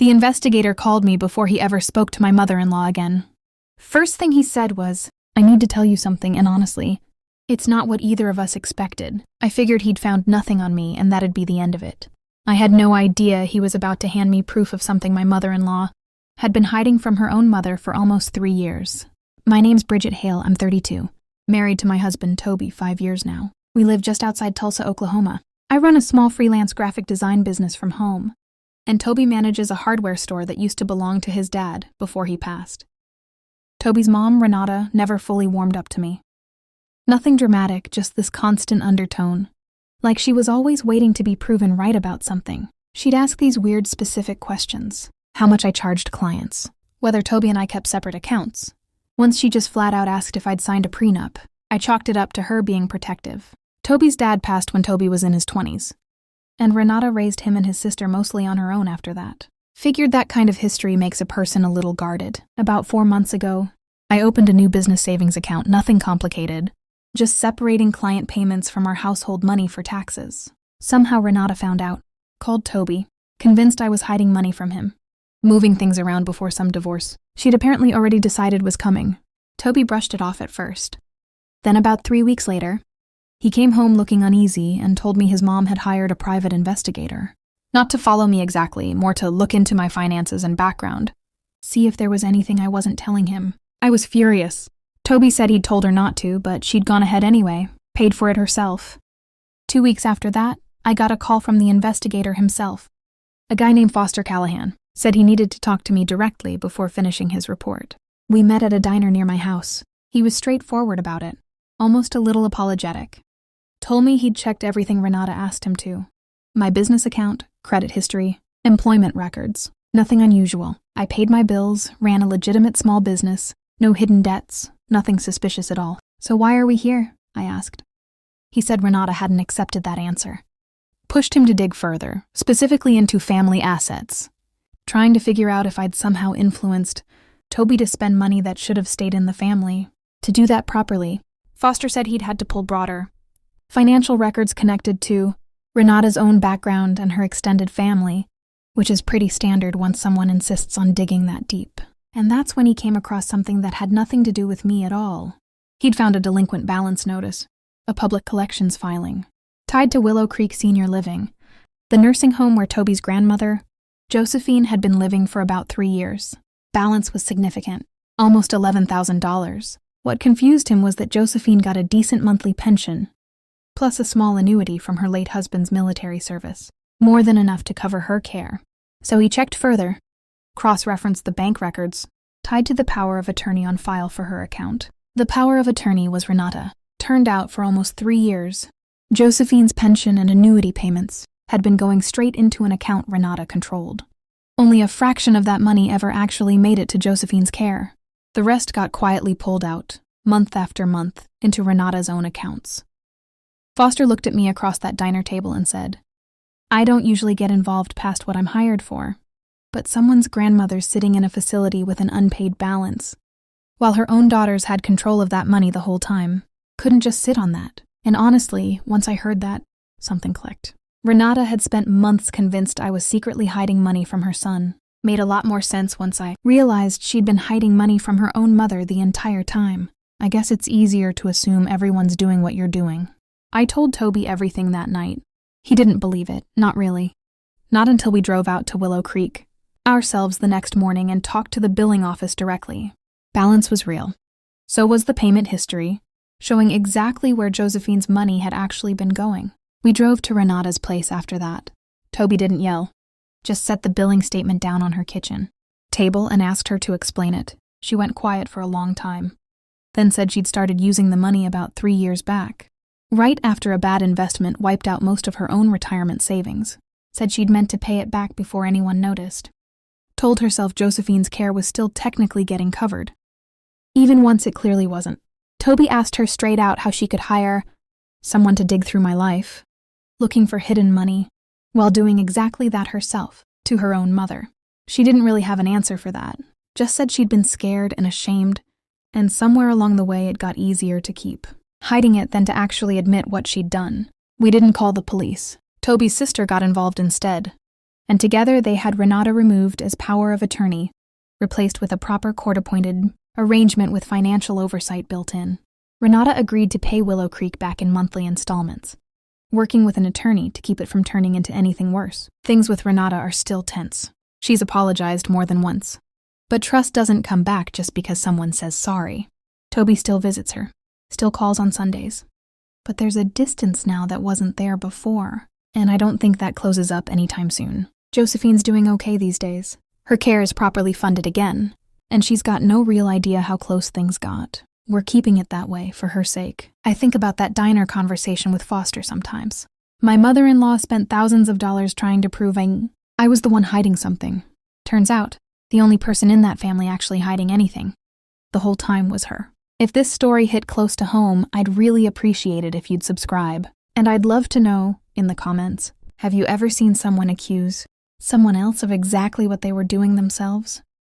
The investigator called me before he ever spoke to my mother-in-law again. First thing he said was, "I need to tell you something, and honestly, it's not what either of us expected. I figured he'd found nothing on me and that'd be the end of it. I had no idea he was about to hand me proof of something my mother-in-law had been hiding from her own mother for almost 3 years. My name's Bridget Hale, I'm 32. Married to my husband, Toby, 5 years now. We live just outside Tulsa, Oklahoma. I run a small freelance graphic design business from home, and Toby manages a hardware store that used to belong to his dad before he passed. Toby's mom, Renata, never fully warmed up to me. Nothing dramatic, just this constant undertone. Like she was always waiting to be proven right about something. She'd ask these weird specific questions. How much I charged clients. Whether Toby and I kept separate accounts. Once she just flat out asked if I'd signed a prenup. I chalked it up to her being protective. Toby's dad passed when Toby was in his 20s. And Renata raised him and his sister mostly on her own after that. Figured that kind of history makes a person a little guarded. About 4 months ago, I opened a new business savings account, nothing complicated. Just separating client payments from our household money for taxes. Somehow Renata found out, called Toby, convinced I was hiding money from him. Moving things around before some divorce she'd apparently already decided was coming. Toby brushed it off at first. Then about 3 weeks later, he came home looking uneasy and told me his mom had hired a private investigator. Not to follow me exactly, more to look into my finances and background. See if there was anything I wasn't telling him. I was furious. Toby said he'd told her not to, but she'd gone ahead anyway, paid for it herself. 2 weeks after that, I got a call from the investigator himself. A guy named Foster Callahan said he needed to talk to me directly before finishing his report. We met at a diner near my house. He was straightforward about it, almost a little apologetic. Told me he'd checked everything Renata asked him to. My business account, credit history, employment records. Nothing unusual. I paid my bills, ran a legitimate small business, no hidden debts, nothing suspicious at all. So why are we here? I asked. He said Renata hadn't accepted that answer. Pushed him to dig further, specifically into family assets. Trying to figure out if I'd somehow influenced Toby to spend money that should have stayed in the family. To do that properly, Foster said he'd had to pull broader financial records connected to Renata's own background and her extended family, which is pretty standard once someone insists on digging that deep. And that's when he came across something that had nothing to do with me at all. He'd found a delinquent balance notice, a public collections filing, tied to Willow Creek Senior Living, the nursing home where Toby's grandmother, Josephine, had been living for about 3 years. Balance was significant, almost $11,000. What confused him was that Josephine got a decent monthly pension, plus a small annuity from her late husband's military service, more than enough to cover her care. So he checked further, cross-referenced the bank records, tied to the power of attorney on file for her account. The power of attorney was Renata. Turned out for almost 3 years, Josephine's pension and annuity payments had been going straight into an account Renata controlled. Only a fraction of that money ever actually made it to Josephine's care. The rest got quietly pulled out, month after month, into Renata's own accounts. Foster looked at me across that diner table and said, "I don't usually get involved past what I'm hired for, but someone's grandmother's sitting in a facility with an unpaid balance, while her own daughters had control of that money the whole time. Couldn't just sit on that." And honestly, once I heard that, something clicked. Renata had spent months convinced I was secretly hiding money from her son. Made a lot more sense once I realized she'd been hiding money from her own mother the entire time. I guess it's easier to assume everyone's doing what you're doing. I told Toby everything that night. He didn't believe it, not really. Not until we drove out to Willow Creek ourselves the next morning and talked to the billing office directly. Balance was real. So was the payment history, showing exactly where Josephine's money had actually been going. We drove to Renata's place after that. Toby didn't yell, just set the billing statement down on her kitchen table and asked her to explain it. She went quiet for a long time, then said she'd started using the money about 3 years back, right after a bad investment wiped out most of her own retirement savings. Said she'd meant to pay it back before anyone noticed. Told herself Josephine's care was still technically getting covered, even once it clearly wasn't. Toby asked her straight out how she could hire someone to dig through my life, looking for hidden money, while doing exactly that herself, to her own mother. She didn't really have an answer for that, just said she'd been scared and ashamed, and somewhere along the way it got easier to keep hiding it than to actually admit what she'd done. We didn't call the police. Toby's sister got involved instead. and together they had Renata removed as power of attorney, replaced with a proper court-appointed arrangement with financial oversight built in. Renata agreed to pay Willow Creek back in monthly installments, working with an attorney to keep it from turning into anything worse. Things with Renata are still tense. She's apologized more than once. But trust doesn't come back just because someone says sorry. Toby still visits her, still calls on Sundays. But there's a distance now that wasn't there before, and I don't think that closes up anytime soon. Josephine's doing okay these days. Her care is properly funded again, and she's got no real idea how close things got. We're keeping it that way for her sake. I think about that diner conversation with Foster sometimes. My mother-in-law spent thousands of dollars trying to prove I was the one hiding something. Turns out, the only person in that family actually hiding anything the whole time was her. If this story hit close to home, I'd really appreciate it if you'd subscribe. And I'd love to know, in the comments, have you ever seen someone accuse someone else of exactly what they were doing themselves?